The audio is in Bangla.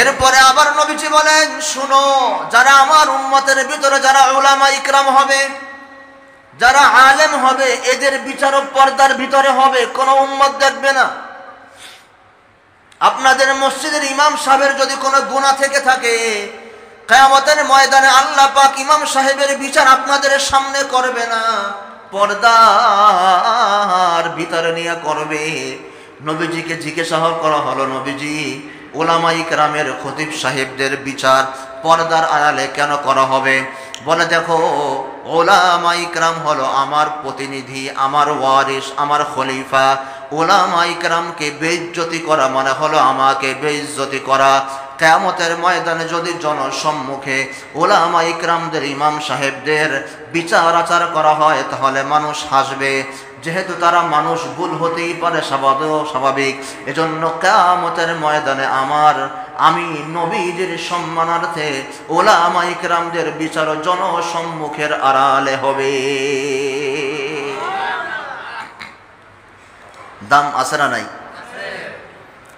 এরপরে আবার নবীজি বলেন, শুনো, যারা আমার উম্মতের ভিতরে যারা উলামা ইকরাম হবে, যারা আলেম হবে, এদের বিচারও পর্দার ভিতরে হবে, কোনো উম্মত দেখবে না। আপনাদের মসজিদের ইমাম সাহেবের যদি কোনো গুনাহ থেকে থাকে, কিয়ামতের ময়দানে আল্লাহ পাক ইমাম সাহেবের বিচার আপনাদের সামনে করবে না, পর্দার ভিতরে নিয়ে করবে। নবীজিকে জিজ্ঞাসা করা হলো, নবীজি, উলামা ইকরামের খতিব সাহেবদের বিচার পর্দার আড়ালে কেন করা হবে? বলে, দেখো, উলামা ইকরাম হলো আমার প্রতিনিধি, আমার ওয়ারিস, আমার খলিফা। উলামা ইকরামকে বেইজ্জতি করা মানে হলো আমাকে বেইজ্জতি করা। কিয়ামতের ময়দানে যদি জনসম্মুখে উলামা ইকরামদের, ইমাম সাহেবদের বিচার আচার করা হয়, তাহলে মানুষ হাসবে। যেহেতু তারা মানুষ, ভুল হতেই পারে, স্বাভাবিক। এজন্য কিয়ামতের ময়দানে আমি নবীজির সম্মানার্থে উলামা ইকরামদের বিচার জনসম্মুখের আড়ালে হবে। দাম আছে না নাই?